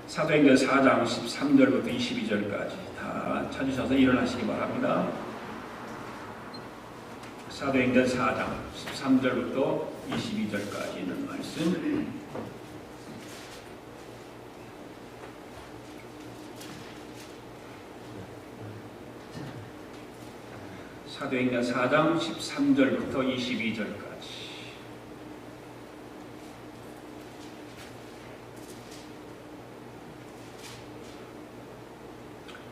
사도행전 4장 13절부터 22절까지 다 찾으셔서 일어나시기 바랍니다. 사도행전 4장 13절부터 22절까지 있는 말씀. 사도행전 4장 13절부터 22절까지.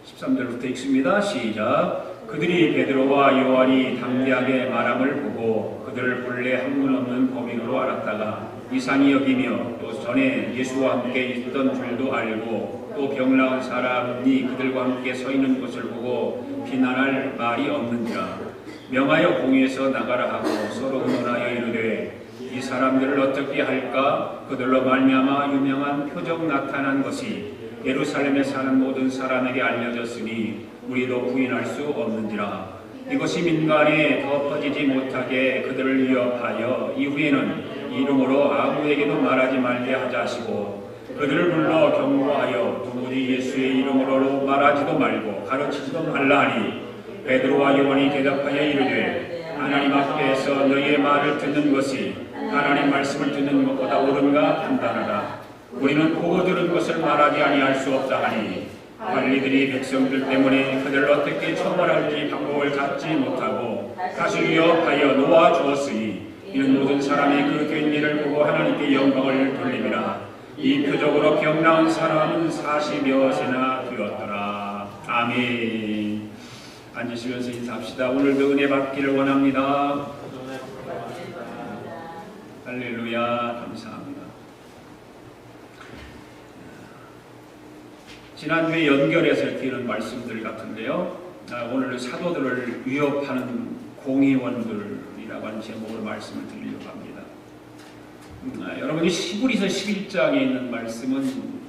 13절부터 읽습니다. 시작. 그들이 베드로와 요한이 담대하게 말함을 보고 그들을 본래 학문 없는 범인으로 알았다가 이상히 여기며 또 전에 예수와 함께 있던 줄도 알고 또 병나은 사람이 그들과 함께 서 있는 것을 보고 비난할 말이 없는지라 명하여 공회에서 나가라 하고 서로 의논하여 이르되 이 사람들을 어떻게 할까? 그들로 말미암아 유명한 표적 나타난 것이 예루살렘에 사는 모든 사람에게 알려졌으니 우리도 부인할 수 없는지라. 이것이 민간에 더 퍼지지 못하게 그들을 위협하여 이후에는 이름으로 아무에게도 말하지 말게 하자 하시고 그들을 불러 경고하여 누구지 예수의 이름으로 말하지도 말고 가르치지도 말라 하니 베드로와 요한이 대답하여 이르되 하나님 앞에서 너희의 말을 듣는 것이 하나님 말씀을 듣는 것보다 옳은가 판단하라. 우리는 보고 들은 것을 말하지 아니할 수 없다 하니 관리들이 백성들 때문에 그들을 어떻게 처벌할지 방법을 갖지 못하고 다시 위협하여 놓아 주었으니 이는 모든 사람이 그 된 일을 보고 하나님께 영광을 돌림이라. 이 표적으로 병나은 사람은 40여세나 되었더라. 아멘. 앉으시면서 인사합시다. 오늘도 은혜 받기를 원합니다. 할렐루야. 감사합니다. 지난주에 연결해서 이렇게 이런 말씀들 같은데요. 오늘 사도들을 위협하는 공의원들이라고 하는 제목으로 말씀을 드리려고 합니다. 여러분이 시브리서 11장에 있는 말씀은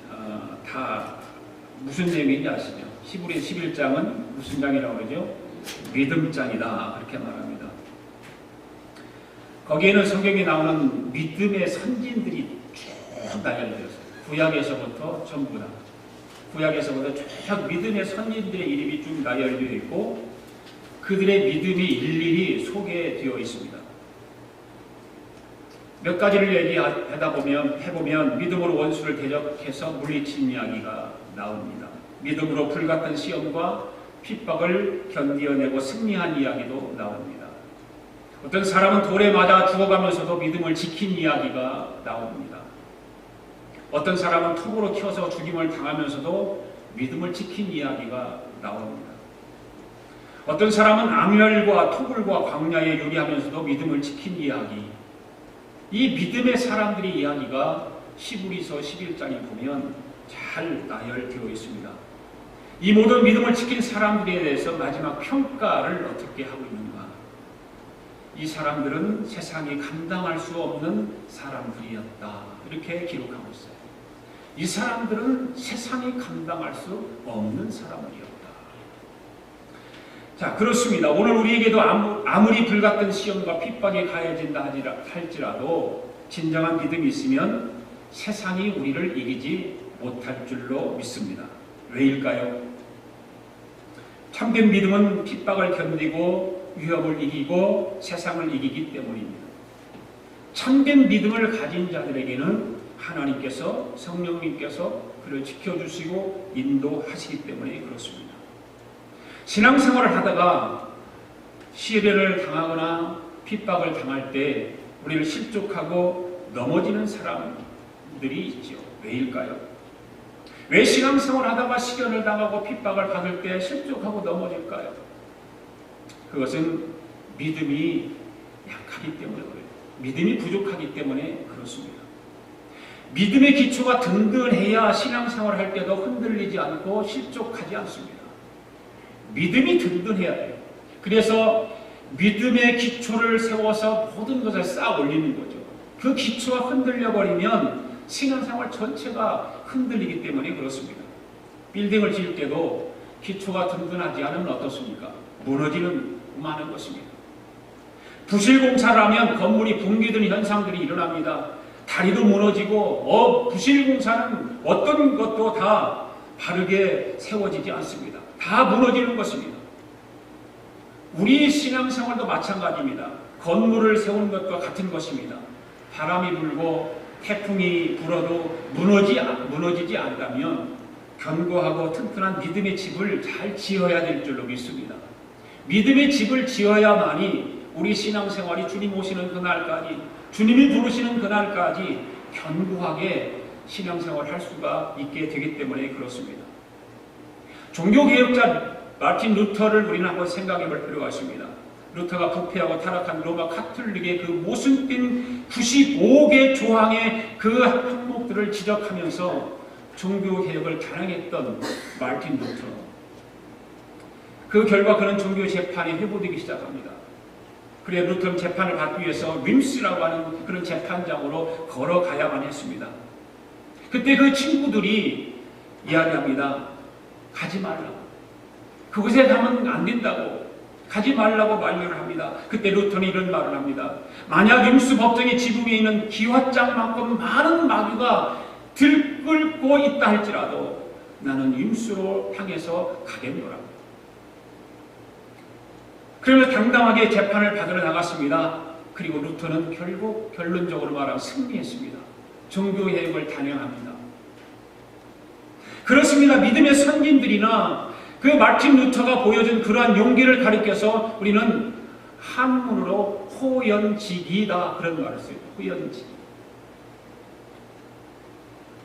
다 무슨 내용인지 아시죠? 시브리서 11장은 무슨 장이라고 그러죠? 믿음장이다 이렇게 말합니다. 거기에는 성경에 나오는 믿음의 선진들이 쭉 나열되었어요. 구약에서부터 전부 다. 구약에서부터 쭉 믿음의 선진들의 이름이 쭉 나열되어 있고 그들의 믿음이 일일이 소개되어 있습니다. 몇 가지를 해보면 믿음으로 원수를 대적해서 물리친 이야기가 나옵니다. 믿음으로 불같은 시험과 핍박을 견디어내고 승리한 이야기도 나옵니다. 어떤 사람은 돌에 맞아 죽어가면서도 믿음을 지킨 이야기가 나옵니다. 어떤 사람은 톱으로 켜서 죽임을 당하면서도 믿음을 지킨 이야기가 나옵니다. 어떤 사람은 암열과 토굴과 광야에 요리하면서도 믿음을 지킨 이야기. 이 믿음의 사람들의 이야기가 시브리서 11장에 보면 잘 나열되어 있습니다. 이 모든 믿음을 지킨 사람들에 대해서 마지막 평가를 어떻게 하고 있는가? 이 사람들은 세상이 감당할 수 없는 사람들이었다. 이렇게 기록하고 있어요. 이 사람들은 세상이 감당할 수 없는 사람들이었다. 자, 그렇습니다. 오늘 우리에게도 아무리 불같은 시험과 핍박이 가해진다 할지라도 진정한 믿음이 있으면 세상이 우리를 이기지 못할 줄로 믿습니다. 왜일까요? 참된 믿음은 핍박을 견디고 위협을 이기고 세상을 이기기 때문입니다. 참된 믿음을 가진 자들에게는 하나님께서 성령님께서 그를 지켜주시고 인도하시기 때문에 그렇습니다. 신앙생활을 하다가 시련을 당하거나 핍박을 당할 때 우리를 실족하고 넘어지는 사람들이 있죠. 왜일까요? 왜 신앙생활을 하다가 시련을 당하고 핍박을 받을 때 실족하고 넘어질까요? 그것은 믿음이 약하기 때문에 그래요. 믿음이 부족하기 때문에 그렇습니다. 믿음의 기초가 든든해야 신앙생활을 할 때도 흔들리지 않고 실족하지 않습니다. 믿음이 든든해야 돼요. 그래서 믿음의 기초를 세워서 모든 것을 쌓아 올리는 거죠. 그 기초가 흔들려버리면 신앙생활 전체가 흔들리기 때문에 그렇습니다. 빌딩을 지을 때도 기초가 든든하지 않으면 어떻습니까? 무너지는 많은 것입니다. 부실공사를 하면 건물이 붕괴되는 현상들이 일어납니다. 다리도 무너지고 부실공사는 어떤 것도 다 바르게 세워지지 않습니다. 다 무너지는 것입니다. 우리 신앙생활도 마찬가지입니다. 건물을 세우는 것과 같은 것입니다. 바람이 불고 태풍이 불어도 무너지지 않다면 견고하고 튼튼한 믿음의 집을 잘 지어야 될 줄로 믿습니다. 믿음의 집을 지어야만이 우리 신앙생활이 주님 오시는 그날까지, 주님이 부르시는 그날까지 견고하게 신앙생활을 할 수가 있게 되기 때문에 그렇습니다. 종교개혁자 마틴 루터를 우리는 한번 생각해 볼 필요가 있습니다. 루터가 부패하고 타락한 로마 카톨릭의 그 모순된 95개 조항의 그 항목들을 지적하면서 종교개혁을 단행했던 마틴 루터. 그 결과 그는 종교 재판에 회부되기 시작합니다. 그래 루터는 재판을 받기 위해서 림스라고 하는 그런 재판장으로 걸어가야만 했습니다. 그때 그 친구들이 이야기합니다. 가지 말라고. 그곳에 가면 안 된다고. 가지 말라고 만류를 합니다. 그때 루터는 이런 말을 합니다. 만약 림스 법정의 지붕에 있는 기와장만큼 많은 마귀가 들끓고 있다 할지라도 나는 림스로 향해서 가겠노라. 그러면서 당당하게 재판을 받으러 나갔습니다. 그리고 루터는 결국 결론적으로 말하면 승리했습니다. 종교개혁을 단행합니다. 그렇습니다. 믿음의 선진들이나 그 마틴 루터가 보여준 그러한 용기를 가리켜서 우리는 한문으로 호연직이다 그런 말을 써요. 호연직.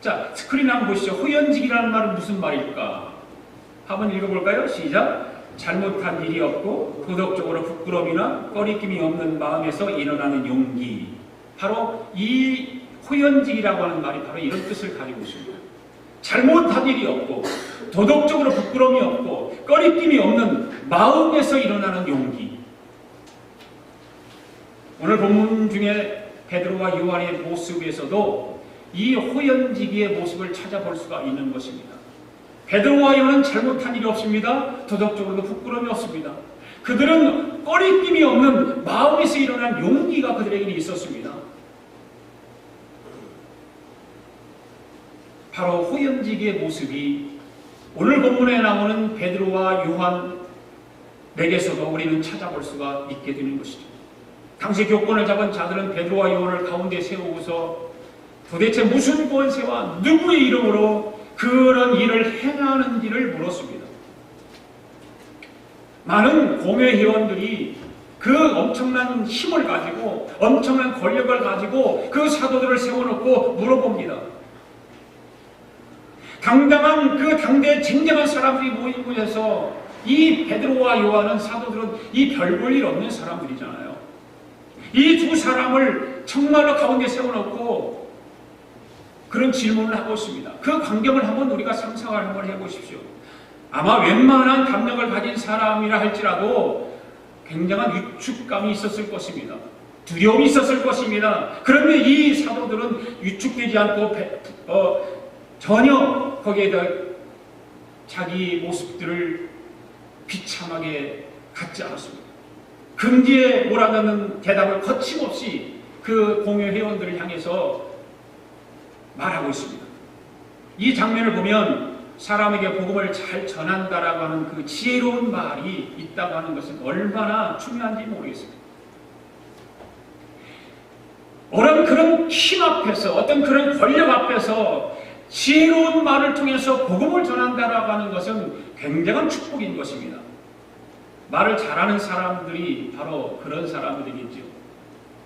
자, 스크린 한번 보시죠. 호연직이라는 말은 무슨 말일까? 한번 읽어볼까요? 시작. 잘못한 일이 없고 도덕적으로 부끄러움이나 꺼리낌이 없는 마음에서 일어나는 용기. 바로 이 호연직이라고 하는 말이 바로 이런 뜻을 가지고 있습니다. 잘못한 일이 없고 도덕적으로 부끄러움이 없고 꺼리낌이 없는 마음에서 일어나는 용기. 오늘 본문 중에 베드로와 요한의 모습에서도 이 호연지기의 모습을 찾아볼 수가 있는 것입니다. 베드로와 요한은 잘못한 일이 없습니다. 도덕적으로도 부끄러움이 없습니다. 그들은 꺼리낌이 없는 마음에서 일어난 용기가 그들에게 있었습니다. 바로 호연지기의 모습이 오늘 본문에 나오는 베드로와 요한에게서도 우리는 찾아볼 수가 있게 되는 것이죠. 당시 교권을 잡은 자들은 베드로와 요한을 가운데 세우고서 도대체 무슨 권세와 누구의 이름으로 그런 일을 행하는지를 물었습니다. 많은 공회회원들이 그 엄청난 힘을 가지고 엄청난 권력을 가지고 그 사도들을 세워놓고 물어봅니다. 당당한 그 당대의 쟁쟁한 사람들이 모인 곳에서 이 베드로와 요한은 사도들은 이 별 볼 일 없는 사람들이잖아요. 이 두 사람을 정말로 가운데 세워놓고 그런 질문을 하고 있습니다. 그 광경을 한번 우리가 상상을 한번 해보십시오. 아마 웬만한 감력을 가진 사람이라 할지라도 굉장한 위축감이 있었을 것입니다. 두려움이 있었을 것입니다. 그런데 이 사도들은 위축되지 않고 전혀 거기에다 자기 모습들을 비참하게 갖지 않았습니다. 금지에 몰아넣는 대답을 거침없이 그 공회 회원들을 향해서 말하고 있습니다. 이 장면을 보면 사람에게 복음을 잘 전한다라고 하는 그 지혜로운 말이 있다고 하는 것은 얼마나 중요한지 모르겠습니다. 어떤 그런 힘 앞에서, 어떤 그런 권력 앞에서 지혜로운 말을 통해서 복음을 전한다라고 하는 것은 굉장한 축복인 것입니다. 말을 잘하는 사람들이 바로 그런 사람들이겠죠.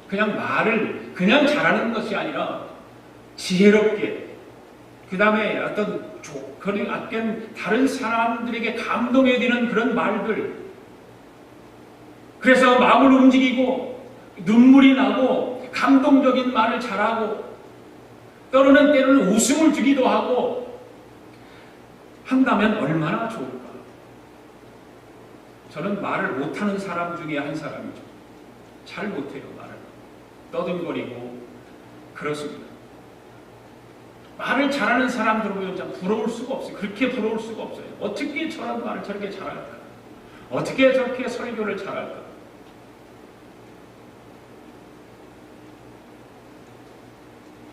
그냥 말을 그냥 잘하는 것이 아니라 지혜롭게, 그 다음에 어떤 다른 사람들에게 감동해 되는 그런 말들, 그래서 마음을 움직이고 눈물이 나고 감동적인 말을 잘하고 때로는 웃음을 주기도 하고 한다면 얼마나 좋을까. 저는 말을 못하는 사람 중에 한 사람이죠. 잘 못해요. 말을 떠듬거리고 그렇습니다. 말을 잘하는 사람들을 보면 참 부러울 수가 없어요. 그렇게 부러울 수가 없어요. 어떻게 저런 말을 저렇게 잘할까? 어떻게 저렇게 설교를 잘할까?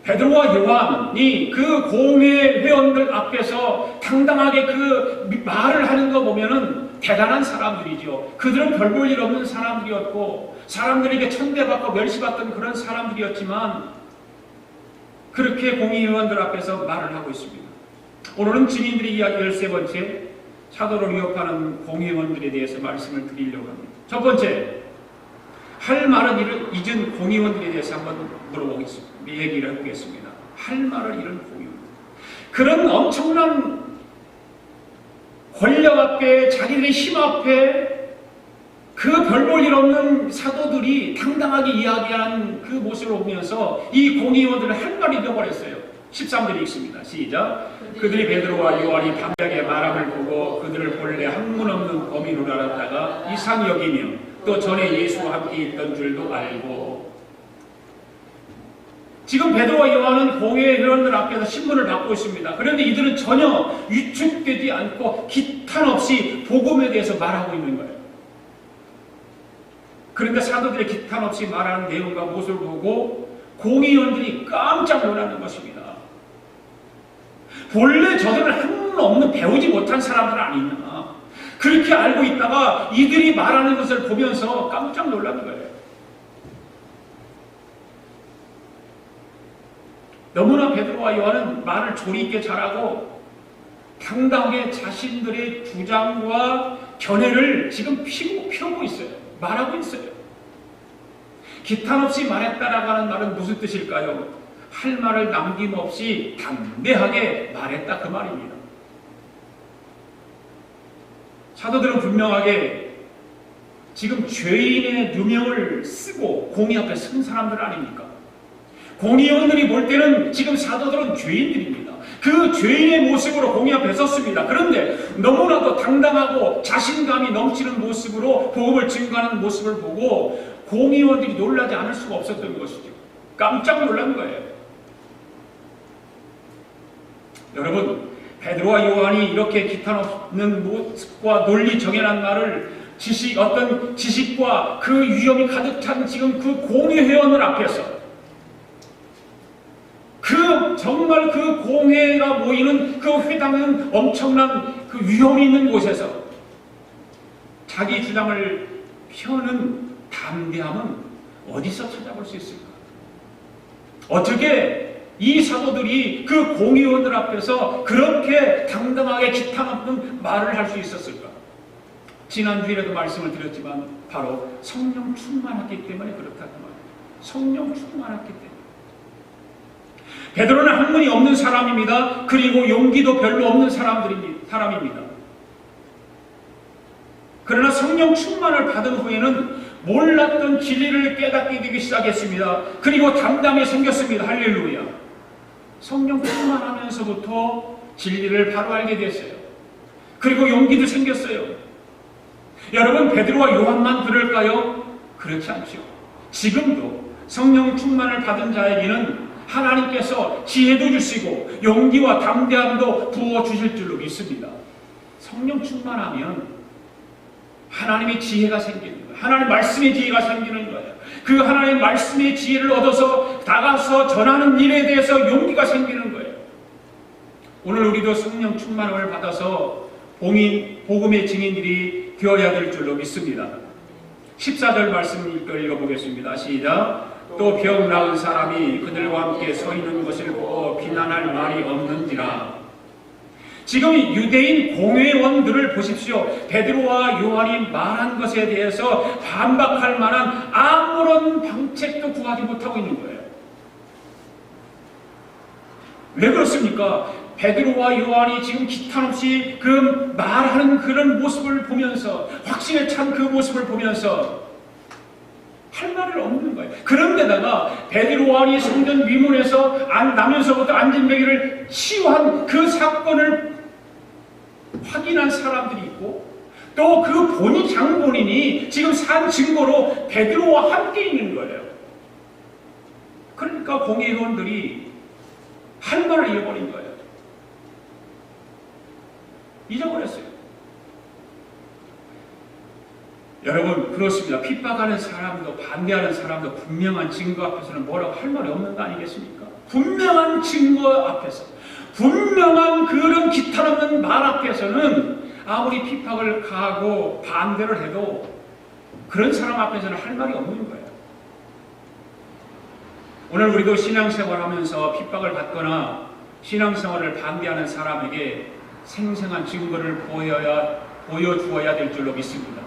베드로와 요한이 그 공회 회원들 앞에서 당당하게 그 말을 하는 거 보면은 대단한 사람들이죠. 그들은 별 볼 일 없는 사람들이었고 사람들에게 천대받고 멸시받던 그런 사람들이었지만 그렇게 공회 회원들 앞에서 말을 하고 있습니다. 오늘은 증인들의 이야기 13번째, 사도를 위협하는 공회 회원들에 대해서 말씀을 드리려고 합니다. 첫 번째, 할 말은 잊은 공회 회원들에 대해서 한번 물어보겠습니다. 얘기를 해보겠습니다. 할 말을 잃은 공회 회원들. 그런 엄청난 권력 앞에, 자기들의 힘 앞에 그 별 볼 일 없는 사도들이 당당하게 이야기하는 그 모습을 보면서 이 공회 회원들은 할 말이 잃어버렸어요. 13절에 있습니다. 시작. 그들이 베드로와 요한이 담대하게 말함을 보고 그들을 본래 학문 없는 범인으로 알았다가 이상히 여기며 또 전에 예수와 함께 있던 줄도 알고. 지금 베드로와 요한은 공회 회원들 앞에서 신문을 받고 있습니다. 그런데 이들은 전혀 위축되지 않고 기탄 없이 복음에 대해서 말하고 있는 거예요. 그런데 사도들의 기탄 없이 말하는 내용과 모습을 보고 공회 회원들이 깜짝 놀라는 것입니다. 본래 저들은 학문 없는 배우지 못한 사람들 아니냐. 그렇게 알고 있다가 이들이 말하는 것을 보면서 깜짝 놀라는 거예요. 너무나 베드로와 요한은 말을 조리 있게 잘하고 당당하게 자신들의 주장과 견해를 지금 펴고 있어요. 말하고 있어요. 기탄 없이 말했다라고 하는 말은 무슨 뜻일까요? 할 말을 남김없이 담대하게 말했다 그 말입니다. 사도들은 분명하게 지금 죄인의 누명을 쓰고 공의 앞에 선 사람들 아닙니까? 공의원들이 볼 때는 지금 사도들은 죄인들입니다. 그 죄인의 모습으로 공의 앞에 섰습니다. 그런데 너무나도 당당하고 자신감이 넘치는 모습으로 복음을 증거하는 모습을 보고 공의원들이 놀라지 않을 수가 없었던 것이죠. 깜짝 놀란 거예요. 여러분, 베드로와 요한이 이렇게 기탄 없는 모습과 논리 정연한 말을 어떤 지식과 그 위험이 가득 찬 지금 그 공회 회원들 앞에서 정말 그 공회가 모이는 그 회당은 엄청난 그 위험이 있는 곳에서 자기 주장을 펴는 담대함은 어디서 찾아볼 수 있을까? 어떻게 이 사도들이 그 공의원들 앞에서 그렇게 당당하게 기탄 없는 말을 할 수 있었을까? 지난주에도 말씀을 드렸지만 바로 성령 충만했기 때문에 그렇다는 말이에요. 성령 충만했기 때문에. 베드로는 학문이 없는 사람입니다. 그리고 용기도 별로 없는 사람입니다. 그러나 성령 충만을 받은 후에는 몰랐던 진리를 깨닫게 되기 시작했습니다. 그리고 담담히 생겼습니다. 할렐루야. 성령 충만하면서부터 진리를 바로 알게 됐어요. 그리고 용기도 생겼어요. 여러분, 베드로와 요한만 그럴까요? 그렇지 않죠. 지금도 성령 충만을 받은 자에게는 하나님께서 지혜도 주시고 용기와 담대함도 부어주실 줄로 믿습니다. 성령 충만하면 하나님의 지혜가 생기는 거예요. 하나님 말씀의 지혜가 생기는 거예요. 그 하나님의 말씀의 지혜를 얻어서 나가서 전하는 일에 대해서 용기가 생기는 거예요. 오늘 우리도 성령 충만을 받아서 복음의 증인들이 되어야 될 줄로 믿습니다. 14절 말씀 읽어보겠습니다. 시작. 또 병 나은 사람이 그들과 함께 서 있는 것을 보고 비난할 말이 없는지라. 지금 유대인 공회원들을 보십시오. 베드로와 요한이 말한 것에 대해서 반박할 만한 아무런 방책도 구하지 못하고 있는 거예요. 왜 그렇습니까? 베드로와 요한이 지금 기탄 없이 그 말하는 그런 모습을 보면서, 확신에 찬 그 모습을 보면서 할 말을 없는 거예요. 그런데다가 베드로와 요한이 성전 위문에서 나면서부터 안진뱅이를 치유한 그 사건을 확인한 사람들이 있고, 또 그 장본인이 지금 산 증거로 베드로와 함께 있는 거예요. 그러니까 공회원들이 할 말을 잃어버린 거예요. 잊어버렸어요. 여러분, 그렇습니다. 핍박하는 사람도 반대하는 사람도 분명한 증거 앞에서는 뭐라고 할 말이 없는 거 아니겠습니까? 분명한 증거 앞에서, 분명한 그런 기탄 없는 말 앞에서는 아무리 핍박을 가하고 반대를 해도 그런 사람 앞에서는 할 말이 없는 거예요. 오늘 우리도 신앙생활하면서 핍박을 받거나 신앙생활을 반대하는 사람에게 생생한 증거를 보여주어야 될 줄로 믿습니다.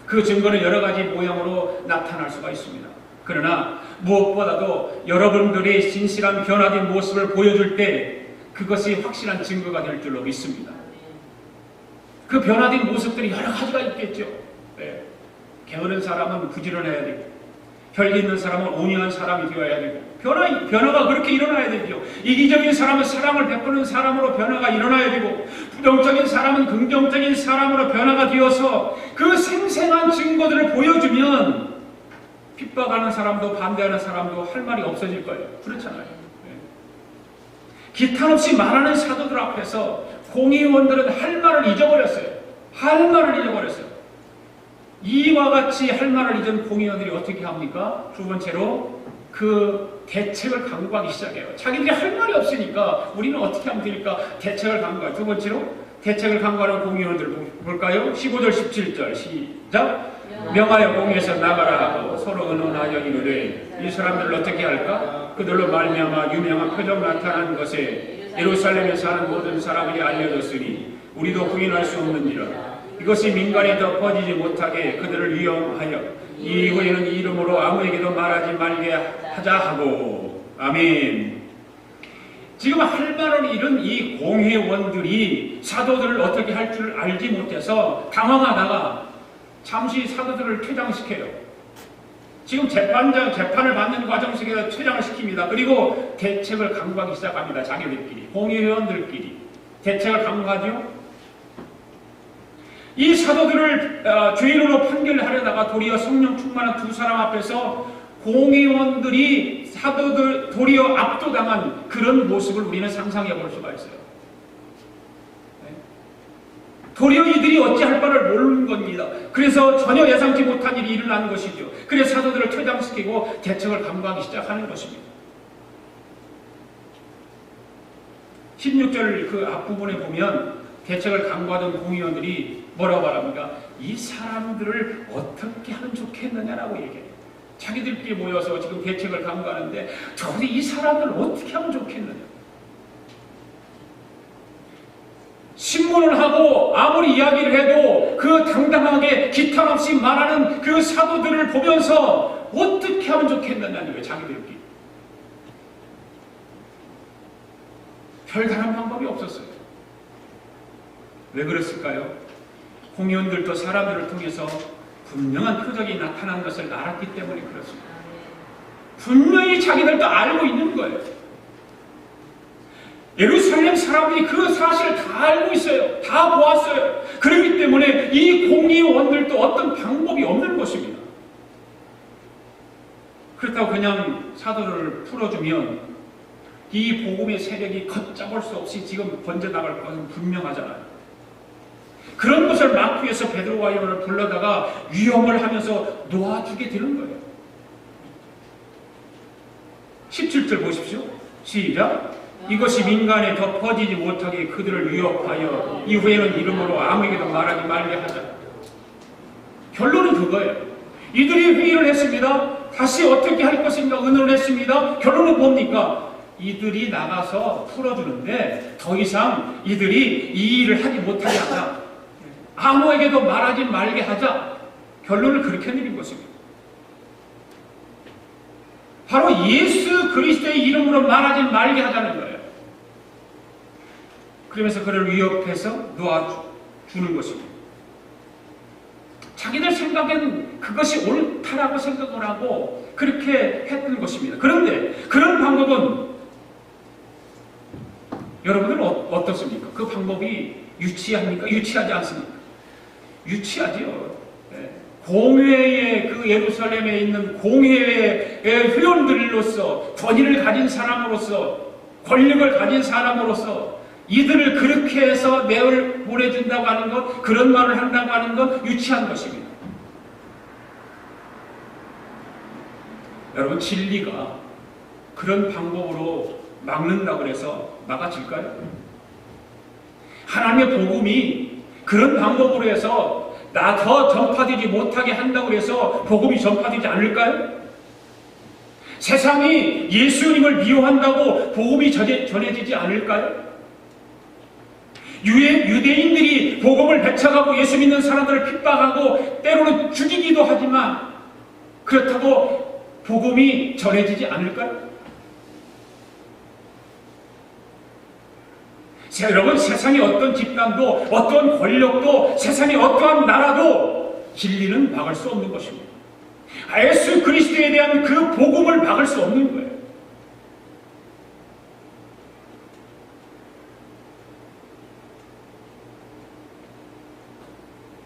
그 증거는 여러 가지 모양으로 나타날 수가 있습니다. 그러나 무엇보다도 여러분들의 진실한 변화된 모습을 보여줄 때 그것이 확실한 증거가 될 줄로 믿습니다. 그 변화된 모습들이 여러 가지가 있겠죠. 네. 게으른 사람은 부지런해야 되고, 혈기 있는 사람은 온유한 사람이 되어야 되고, 변화가 그렇게 일어나야 되죠. 이기적인 사람은 사랑을 베푸는 사람으로 변화가 일어나야 되고, 부정적인 사람은 긍정적인 사람으로 변화가 되어서 그 생생한 증거들을 보여주면 핍박하는 사람도 반대하는 사람도 할 말이 없어질 거예요. 그렇잖아요. 네. 기탄 없이 말하는 사도들 앞에서 공의원들은 할 말을 잊어버렸어요. 할 말을 잊어버렸어요. 이와 같이 할 말을 잊은 공의원들이 어떻게 합니까? 두 번째로 그 대책을 강구하기 시작해요. 자기들이 할 말이 없으니까 우리는 어떻게 하면 될까? 대책을 강구해요. 두 번째로 대책을 강구하는 공의원들을 볼까요? 15절 17절 시작. 명하여 공회에서 나가라 하고 서로 의논하여 이르되 이 사람들을 어떻게 할까? 그들로 말미암아 유명한 표적 나타난 것에 예루살렘에 사는 모든 사람에게 알려졌으니 우리도 부인할 수 없는지라. 이것이 민간에 더 퍼지지 못하게 그들을 위험하여 이후에는 이 이름으로 아무에게도 말하지 말게 하자 하고. 아멘. 지금 할 말을 잃은 이 공회원들이 사도들을 어떻게 할 줄 알지 못해서 당황하다가 잠시 사도들을 퇴장시켜요. 지금 재판을 받는 과정 속에서 퇴장을 시킵니다. 그리고 대책을 강구하기 시작합니다. 자기들끼리, 공회원들끼리 대책을 강구하죠. 이 사도들을 죄인으로 판결하려다가 도리어 성령 충만한 두 사람 앞에서 공의원들이 사도들 도리어 압도당한 그런 모습을 우리는 상상해 볼 수가 있어요. 네? 도리어 이들이 어찌할 바를 모르는 겁니다. 그래서 전혀 예상치 못한 일이 일어나는 것이죠. 그래서 사도들을 퇴장시키고 대책을 강구하기 시작하는 것입니다. 16절 그 앞부분에 보면 대책을 강구하던 공의원들이 뭐라고 말합니까? 이 사람들을 어떻게 하면 좋겠느냐라고 얘기해요. 자기들끼리 모여서 지금 대책을 강구하는데 도대체 이 사람들을 어떻게 하면 좋겠느냐. 신문을 하고 아무리 이야기를 해도 그 당당하게 기탄 없이 말하는 그 사도들을 보면서 어떻게 하면 좋겠느냐는 거예요. 자기들끼리. 별다른 방법이 없었어요. 왜 그랬을까요? 공의원들도 사람들을 통해서 분명한 표적이 나타난 것을 알았기 때문에 그렇습니다. 분명히 자기들도 알고 있는 거예요. 예루살렘 사람들이 그 사실을 다 알고 있어요. 다 보았어요. 그렇기 때문에 이 공의원들도 어떤 방법이 없는 것입니다. 그렇다고 그냥 사도를 풀어주면 이 복음의 세력이 걷잡을 수 없이 지금 번져나갈 것은 분명하잖아요. 그런 것을 막기 위해서 베드로와 요한을 불러다가 위험을 하면서 놓아주게 되는 거예요. 17절 보십시오. 시작. 이것이 민간에 더 퍼지지 못하게 그들을 위협하여 이후에는 이름으로 아무에게도 말하지 말게 하자. 결론은 그거예요. 이들이 회의를 했습니다. 다시 어떻게 할 것인가 의논을 했습니다. 결론은 뭡니까? 이들이 나가서 풀어주는데 더 이상 이들이 이 일을 하지 못하게 하자. 아무에게도 말하지 말게 하자. 결론을 그렇게 내린 것입니다. 바로 예수 그리스도의 이름으로 말하지 말게 하자는 거예요. 그러면서 그를 위협해서 놓아주는 것입니다. 자기들 생각엔 그것이 옳다라고 생각을 하고 그렇게 했던 것입니다. 그런데 그런 방법은 여러분들은 어떻습니까? 그 방법이 유치합니까? 유치하지 않습니까? 유치하지요. 네. 공회의 그 예루살렘에 있는 공회의 회원들로서 권위를 가진 사람으로서 권력을 가진 사람으로서 이들을 그렇게 해서 내을 보내준다고 하는 것, 그런 말을 한다고 하는 것 유치한 것입니다. 여러분 진리가 그런 방법으로 막는다고 해서 막아질까요? 하나님의 복음이 그런 방법으로 해서 나 더 전파되지 못하게 한다고 해서 복음이 전파되지 않을까요? 세상이 예수님을 미워한다고 복음이 전해지지 않을까요? 유대인들이 복음을 배척하고 예수 믿는 사람들을 핍박하고 때로는 죽이기도 하지만 그렇다고 복음이 전해지지 않을까요? 여러분, 세상의 어떤 집단도 어떤 권력도 세상의 어떠한 나라도 진리는 막을 수 없는 것입니다. 예수 그리스도에 대한 그 복음을 막을 수 없는 거예요.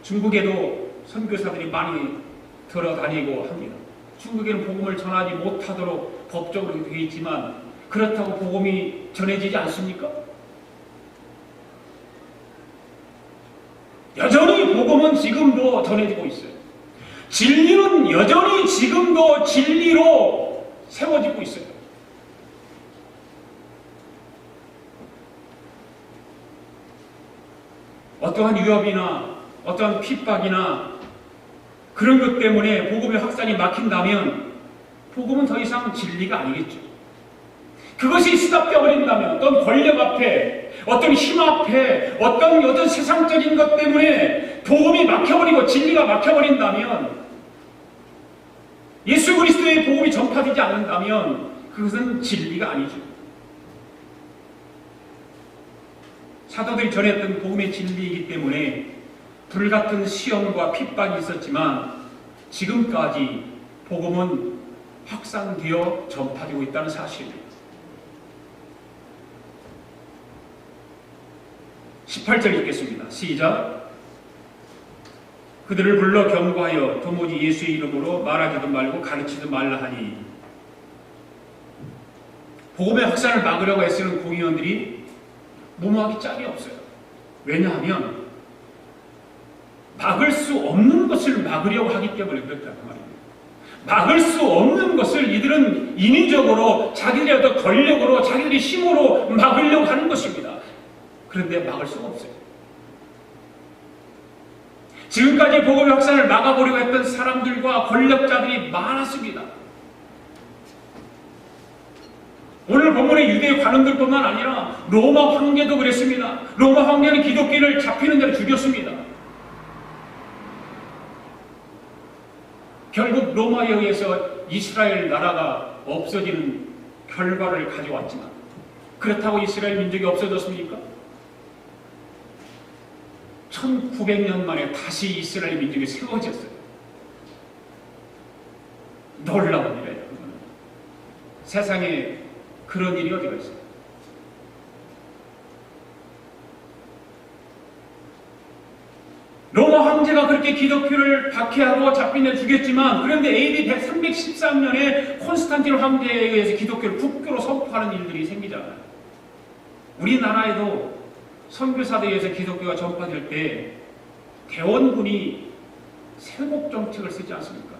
중국에도 선교사들이 많이 돌아다니고 합니다. 중국에는 복음을 전하지 못하도록 법적으로 되어 있지만 그렇다고 복음이 전해지지 않습니까? 여전히 복음은 지금도 전해지고 있어요. 진리는 여전히 지금도 진리로 세워지고 있어요. 어떠한 위협이나 어떠한 핍박이나 그런 것 때문에 복음의 확산이 막힌다면 복음은 더 이상 진리가 아니겠죠. 그것이 수답되어 버린다면 어떤 권력 앞에 어떤 힘 앞에 어떤 세상적인 것 때문에 복음이 막혀버리고 진리가 막혀버린다면 예수 그리스도의 복음이 전파되지 않는다면 그것은 진리가 아니죠. 사도들이 전했던 복음의 진리이기 때문에 불같은 시험과 핍박이 있었지만 지금까지 복음은 확산되어 전파되고 있다는 사실입니다. 18절 읽겠습니다. 시작. 그들을 불러 경고하여 도무지 예수의 이름으로 말하지도 말고 가르치지도 말라 하니, 복음의 확산을 막으려고 애쓰는 공의원들이 무모하기 짝이 없어요. 왜냐하면 막을 수 없는 것을 막으려고 하기 때문에 그렇다고 말입니다. 막을 수 없는 것을 이들은 인위적으로 자기들의 어떤 권력으로 자기들의 힘으로 막으려고 하는 것입니다. 그런데 막을 수가 없어요. 지금까지 복음의 확산을 막아보려고 했던 사람들과 권력자들이 많았습니다. 오늘 본문의 유대 관원들뿐만 아니라 로마 황제도 그랬습니다. 로마 황제는 기독교를 잡히는 대로 죽였습니다. 결국 로마에 의해서 이스라엘 나라가 없어지는 결과를 가져왔지만 그렇다고 이스라엘 민족이 없어졌습니까? 1900년 만에 다시 이스라엘 민족이 세워졌어요. 놀라운 일이에요. 세상에 그런 일이 어디가 있어요? 로마 황제가 그렇게 기독교를 박해하고 잡힌 죽였지만, 그런데 AD 313년에 콘스탄틴 황제에 의해서 기독교를 국교로 선포하는 일들이 생기잖아요. 우리나라에도 선교사들에 의해서 기독교가 전파될 때 대원군이 쇄국정책을 쓰지 않습니까?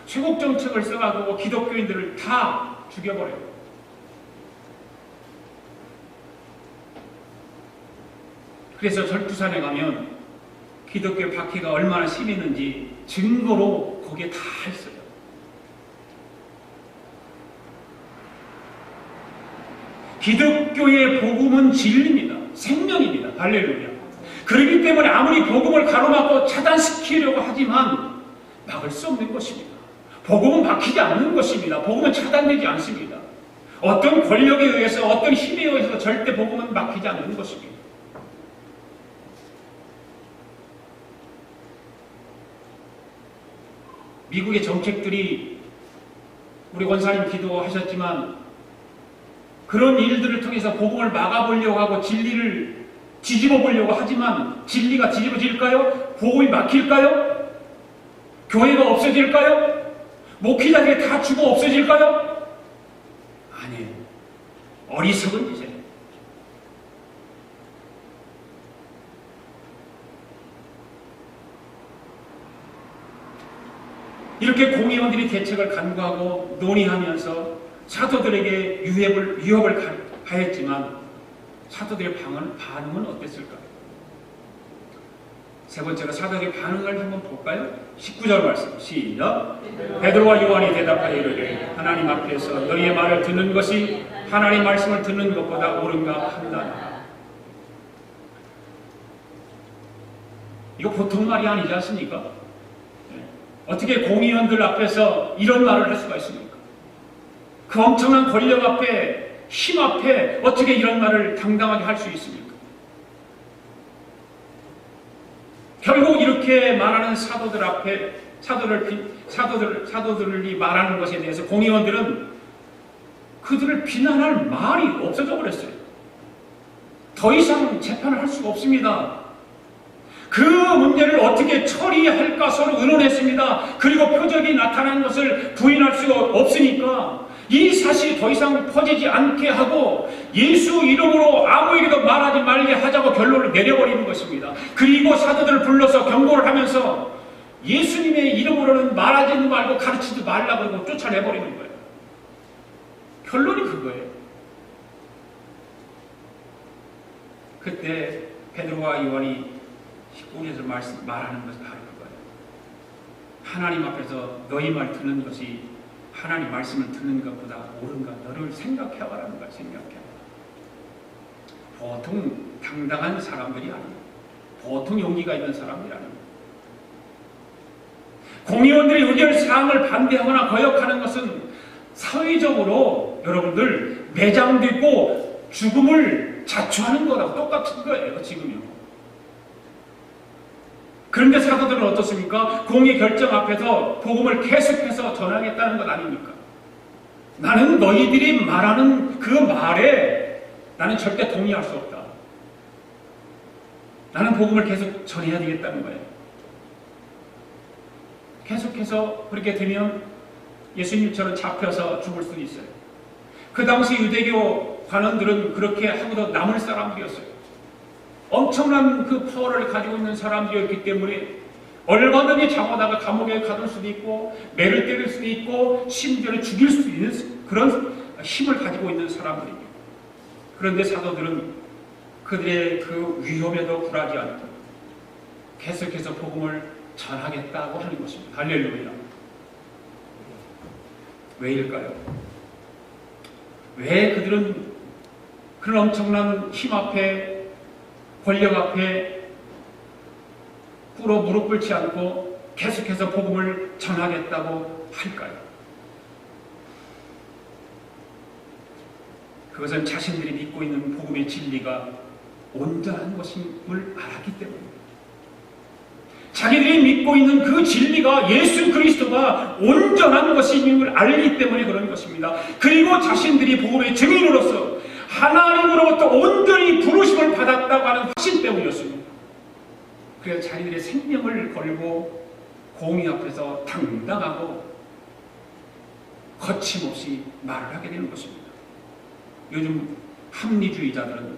쇄국정책을 써가지고 기독교인들을 다 죽여버려요. 그래서 절투산에 가면 기독교 박해가 얼마나 심했는지 증거로 거기에 다 있어요. 기독교의 복음은 진리입니다. 생명입니다. 할렐루야. 그렇기 때문에 아무리 복음을 가로막고 차단시키려고 하지만 막을 수 없는 것입니다. 복음은 막히지 않는 것입니다. 복음은 차단되지 않습니다. 어떤 권력에 의해서 어떤 힘에 의해서 절대 복음은 막히지 않는 것입니다. 미국의 정책들이, 우리 원사님 기도하셨지만, 그런 일들을 통해서 복음을 막아보려고 하고 진리를 뒤집어 보려고 하지만 진리가 뒤집어질까요? 복음이 막힐까요? 교회가 없어질까요? 목회자들이 다 죽어 없어질까요? 아니에요. 어리석은 짓이에요. 이렇게 공의원들이 대책을 간구하고 논의하면서 사도들에게 위협을 가했지만 사도들의 반응은 어땠을까요? 세 번째로 사도들의 반응을 한번 볼까요? 19절 말씀 시작. 베드로와 요한이 대답하여 이르되 하나님 앞에서 너희의 말을 듣는 것이 하나님 말씀을 듣는 것보다 옳은가 판단하라. 이거 보통 말이 아니지 않습니까? 어떻게 공의원들 앞에서 이런 말을 할 수가 있습니까? 그 엄청난 권력 앞에, 힘 앞에 어떻게 이런 말을 당당하게 할 수 있습니까? 결국 이렇게 말하는 사도들 앞에 사도들이 말하는 것에 대해서 공의원들은 그들을 비난할 말이 없어져 버렸어요. 더 이상 재판을 할 수가 없습니다. 그 문제를 어떻게 처리할까 서로 의논했습니다. 그리고 표적이 나타나는 것을 부인할 수가 없으니까 이 사실이 더 이상 퍼지지 않게 하고 예수 이름으로 아무에게도 말하지 말게 하자고 결론을 내려버리는 것입니다. 그리고 사도들을 불러서 경고를 하면서 예수님의 이름으로는 말하지 말고 가르치지 말라고 그러고 쫓아내버리는 거예요. 결론이 그거예요. 그때 베드로와 요한이 19절에서 말하는 것은 바로 그거예요. 하나님 앞에서 너희 말 듣는 것이 하나님 말씀을 듣는 것보다 옳은가 너를 생각해봐라는 걸 생각해봐. 보통 당당한 사람들이 아니에요. 보통 용기가 있는 사람들이 아니에요. 공의원들이 의결사항을 반대하거나 거역하는 것은 사회적으로 여러분들 매장되고 죽음을 자초하는 거라고 똑같은 거예요. 지금요. 그런데 사도들은 어떻습니까? 공의 결정 앞에서 복음을 계속해서 전하겠다는 것 아닙니까? 나는 너희들이 말하는 그 말에 나는 절대 동의할 수 없다. 나는 복음을 계속 전해야 되겠다는 거예요. 계속해서 그렇게 되면 예수님처럼 잡혀서 죽을 수도 있어요. 그 당시 유대교 관원들은 그렇게 하고도 남을 사람들이었어요. 엄청난 그 파워를 가지고 있는 사람들이었기 때문에 얼마든지 잡아다가 감옥에 가둘 수도 있고 매를 때릴 수도 있고 심지어는 죽일 수도 있는 그런 힘을 가지고 있는 사람들입니다. 그런데 사도들은 그들의 그 위험에도 굴하지 않고 계속해서 복음을 전하겠다고 하는 것입니다. 할렐루야. 왜일까요? 왜 그들은 그런 엄청난 힘 앞에 권력 앞에 꿇어 무릎 꿇지 않고 계속해서 복음을 전하겠다고 할까요? 그것은 자신들이 믿고 있는 복음의 진리가 온전한 것임을 알았기 때문입니다. 자기들이 믿고 있는 그 진리가 예수 그리스도가 온전한 것임을 알기 때문에 그런 것입니다. 그리고 자신들이 복음의 증인으로서 하나님으로부터 온전히 부르심을 받았다고 하는 확신 때문이었습니다. 그래서 자기들의 생명을 걸고 공의 앞에서 당당하고 거침없이 말을 하게 되는 것입니다. 요즘 합리주의자들은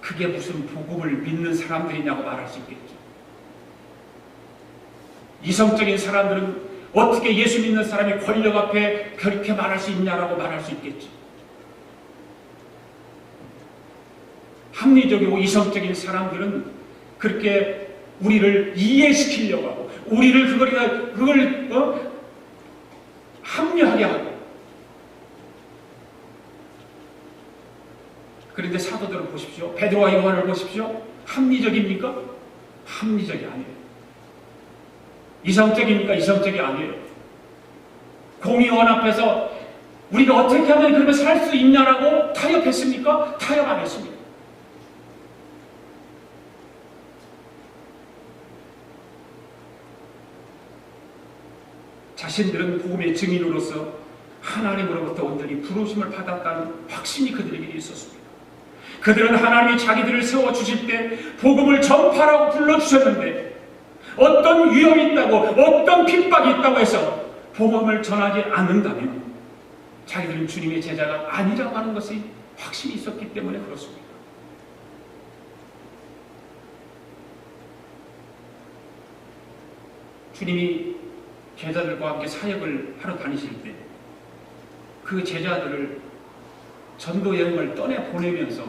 그게 무슨 복음을 믿는 사람들이냐고 말할 수 있겠죠. 이성적인 사람들은 어떻게 예수 믿는 사람이 권력 앞에 그렇게 말할 수 있냐라고 말할 수 있겠죠. 합리적이고 이성적인 사람들은 그렇게 우리를 이해시키려고 하고 우리를 그걸 합리하게 하고. 그런데 사도들을 보십시오. 베드로와 요한을 보십시오. 합리적입니까? 합리적이 아니에요. 이성적입니까? 이성적이 아니에요. 공의원 앞에서 우리가 어떻게 하면 그러면 살 수 있냐라고 타협했습니까? 타협 안 했습니다. 자신들은 복음의 증인으로서 하나님으로부터 온전히 부르심을 받았다는 확신이 그들에게 있었습니다. 그들은 하나님이 자기들을 세워주실 때 복음을 전파라고 불러주셨는데 어떤 위험이 있다고 어떤 핍박이 있다고 해서 복음을 전하지 않는다면 자기들은 주님의 제자가 아니라고 하는 것이 확신이 있었기 때문에 그렇습니다. 주님이 제자들과 함께 사역을 하러 다니실 때 그 제자들을 전도 여행을 떠내보내면서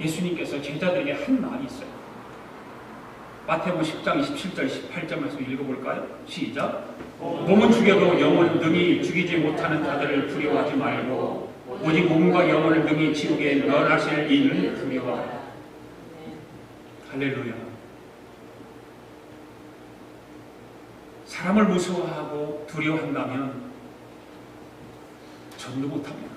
예수님께서 제자들에게 한 말이 있어요. 마태복음 10장 27절 18절 말씀 읽어볼까요? 시작. 몸은 죽여도 영혼은 능히 죽이지 못하는 자들을 두려워하지 말고 오직 몸과 영혼을 능히 지옥에 멸하실 이를 두려워하라. 할렐루야. 사람을 무서워하고 두려워한다면 전도 못합니다.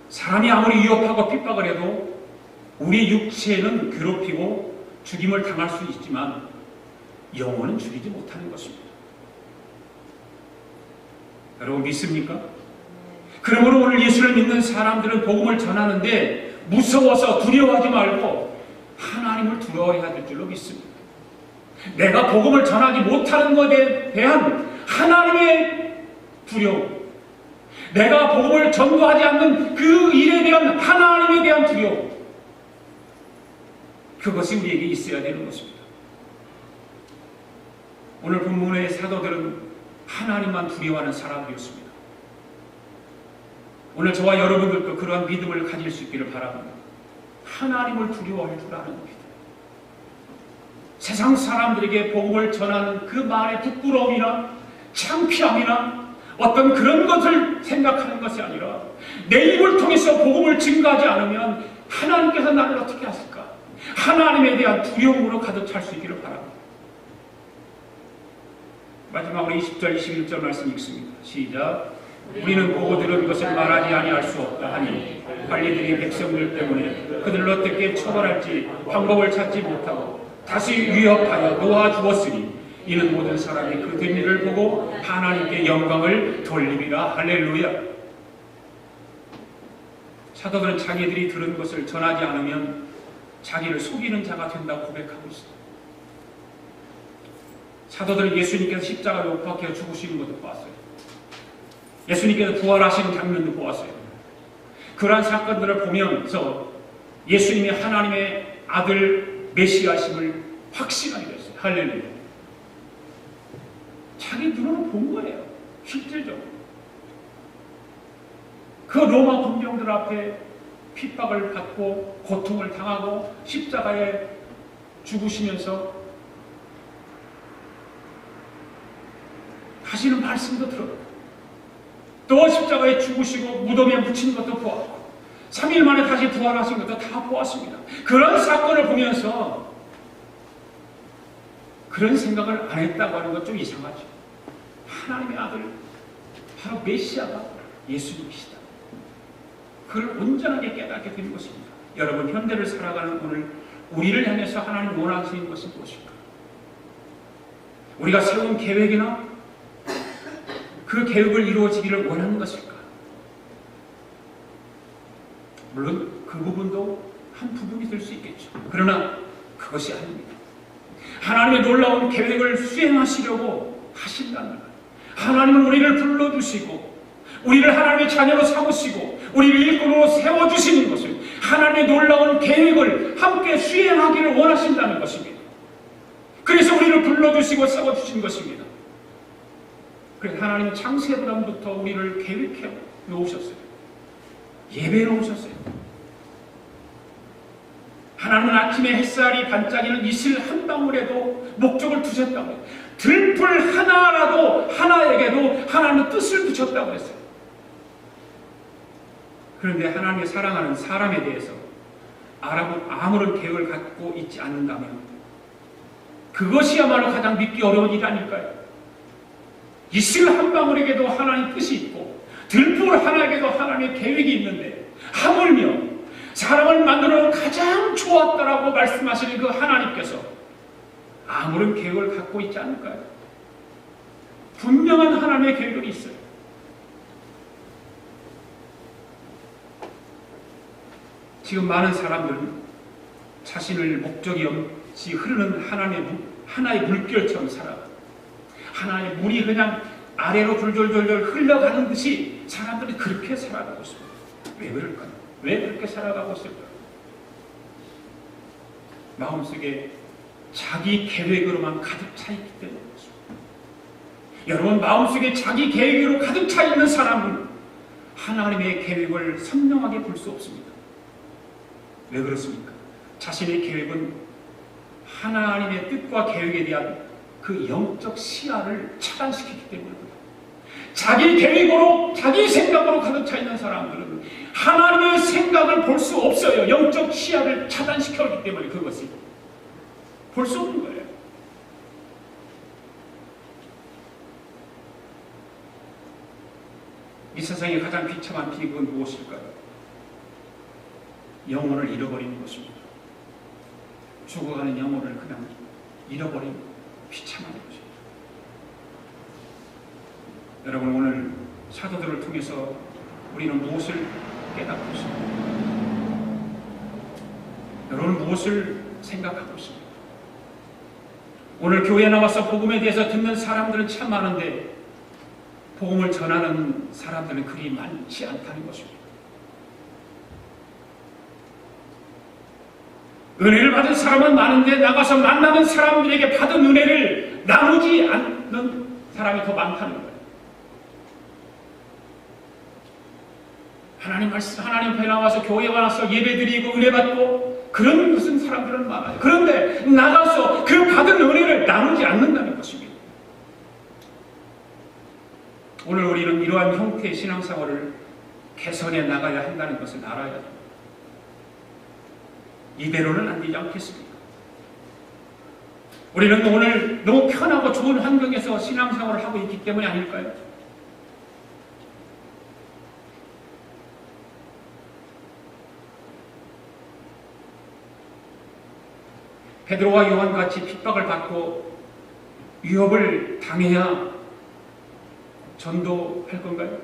사람이 아무리 위협하고 핍박을 해도 우리 육체는 괴롭히고 죽임을 당할 수 있지만 영혼은 죽이지 못하는 것입니다. 여러분 믿습니까? 그러므로 오늘 예수를 믿는 사람들은 복음을 전하는데 무서워서 두려워하지 말고 하나님을 두려워해야 될 줄로 믿습니다. 내가 복음을 전하지 못하는 것에 대한 하나님의 두려움, 내가 복음을 전도하지 않는 그 일에 대한 하나님에 대한 두려움, 그것이 우리에게 있어야 되는 것입니다. 오늘 본문의 사도들은 하나님만 두려워하는 사람들이었습니다. 오늘 저와 여러분들도 그러한 믿음을 가질 수 있기를 바랍니다. 하나님을 두려워할 줄 아는 겁니다. 세상 사람들에게 복음을 전하는 그 말의 부끄러움이나 창피함이나 어떤 그런 것을 생각하는 것이 아니라 내 입을 통해서 복음을 증거하지 않으면 하나님께서 나를 어떻게 하실까? 하나님에 대한 두려움으로 가득 찰 수 있기를 바랍니다. 마지막으로 20절 21절 말씀 읽습니다. 시작. 우리는 보고 들은 것을 말하지 아니할 수 없다 하니 관리들이 백성들 때문에 그들을 어떻게 처벌할지 방법을 찾지 못하고 다시 위협하여 놓아주었으니 이는 모든 사람이 그 된 일을 보고 하나님께 영광을 돌리리라. 할렐루야. 사도들은 자기들이 들은 것을 전하지 않으면 자기를 속이는 자가 된다고 고백하고 있습니다. 사도들은 예수님께서 십자가에 못 박혀 죽으시는 것도 보았어요. 예수님께서 부활하시는 장면도 보았어요. 그러한 사건들을 보면서 예수님이 하나님의 아들 메시아심을 확신하게 됐어요. 할렐루야. 자기 눈으로 본 거예요. 실질적으로. 그 로마 군병들 앞에 핍박을 받고 고통을 당하고 십자가에 죽으시면서 하시는 말씀도 들었고 또 십자가에 죽으시고 무덤에 묻힌 것도 보았고 3일 만에 다시 부활하신 것도 다 보았습니다. 그런 사건을 보면서 그런 생각을 안 했다고 하는 것 좀 이상하죠. 하나님의 아들 바로 메시아가 예수님이시다. 그걸 온전하게 깨닫게 되는 것입니다. 여러분 현대를 살아가는 오늘 우리를 향해서 하나님 원하시는 것은 무엇일까? 우리가 세운 계획이나 그 계획을 이루어지기를 원하는 것일까? 물론 그 부분도 한 부분이 될 수 있겠죠. 그러나 그것이 아닙니다. 하나님의 놀라운 계획을 수행하시려고 하신다는 것. 하나님은 우리를 불러주시고 우리를 하나님의 자녀로 삼으시고 우리를 일꾼으로 세워주시는 것을 하나님의 놀라운 계획을 함께 수행하기를 원하신다는 것입니다. 그래서 우리를 불러주시고 세워주신 것입니다. 그래서 하나님은 창세부터 우리를 계획해 놓으셨어요. 예배해 놓으셨어요. 하나님은 아침에 햇살이 반짝이는 이슬 한 방울에도 목적을 두셨다고 해요. 들풀 하나라도 하나에게도 하나님은 뜻을 붙였다고 했어요. 그런데 하나님의 사랑하는 사람에 대해서 아무런 계획을 갖고 있지 않는다면 그것이야말로 가장 믿기 어려운 일 아닐까요? 이슬 한 방울에게도 하나님 뜻이 있고 들풀 하나에게도 하나님의 계획이 있는데 하물며 사람을 만들어 가장 좋았다라고 말씀하시는 그 하나님께서 아무런 계획을 갖고 있지 않을까요? 분명한 하나님의 계획이 있어요. 지금 많은 사람들은 자신을 목적이 없이 흐르는 하나의 물결처럼 살아가요. 하나의 물이 그냥 아래로 졸졸졸졸 흘러가는 듯이 사람들이 그렇게 살아가고 있습니다. 왜 그럴까요? 왜 그렇게 살아가고 있을까요? 마음속에 자기 계획으로만 가득 차 있기 때문에 그렇습니다. 여러분 마음속에 자기 계획으로 가득 차 있는 사람은 하나님의 계획을 선명하게 볼 수 없습니다. 왜 그렇습니까? 자신의 계획은 하나님의 뜻과 계획에 대한 그 영적 시야를 차단시키기 때문입니다. 자기 계획으로, 자기 생각으로 가득 차 있는 사람들은 하나님의 생각을 볼 수 없어요. 영적 시야를 차단시켰기 때문에 그것을 볼 수 없는 거예요. 이 세상에 가장 비참한 비극은 무엇일까요? 영혼을 잃어버리는 것입니다. 죽어가는 영혼을 그냥 잃어버리는 비참한 것입니다. 여러분, 오늘 사도들을 통해서 우리는 무엇을 깨닫고 있습니까? 여러분, 무엇을 생각하고 있습니까? 오늘 교회에 나와서 복음에 대해서 듣는 사람들은 참 많은데 복음을 전하는 사람들은 그리 많지 않다는 것입니다. 은혜를 받은 사람은 많은데 나가서 만나는 사람들에게 받은 은혜를 나누지 않는 사람이 더 많다는 거예요. 하나님 말씀, 하나님 앞에 나와서 교회에 와서 예배드리고 은혜 받고 그런 무슨 사람들은 많아요. 그런데 나가서 그 받은 은혜를 나누지 않는다는 것입니다. 오늘 우리는 이러한 형태의 신앙생활을 개선해 나가야 한다는 것을 알아야 합니다. 이대로는 안 되지 않겠습니까? 우리는 오늘 너무 편하고 좋은 환경에서 신앙생활을 하고 있기 때문이 아닐까요? 베드로와 요한같이 핍박을 받고 위협을 당해야 전도할 건가요?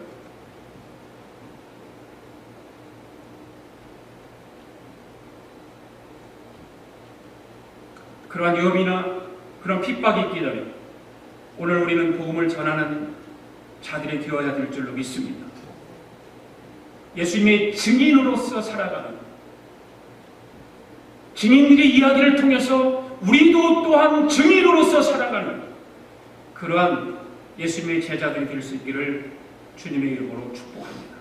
그러한 위협이나 그런 핍박이 있기를 오늘 우리는 복음을 전하는 자들이 되어야 될 줄로 믿습니다. 예수님의 증인으로서 살아가는 증인들의 이야기를 통해서 우리도 또한 증인으로서 살아가는 그러한 예수님의 제자들이 될 수 있기를 주님의 이름으로 축복합니다.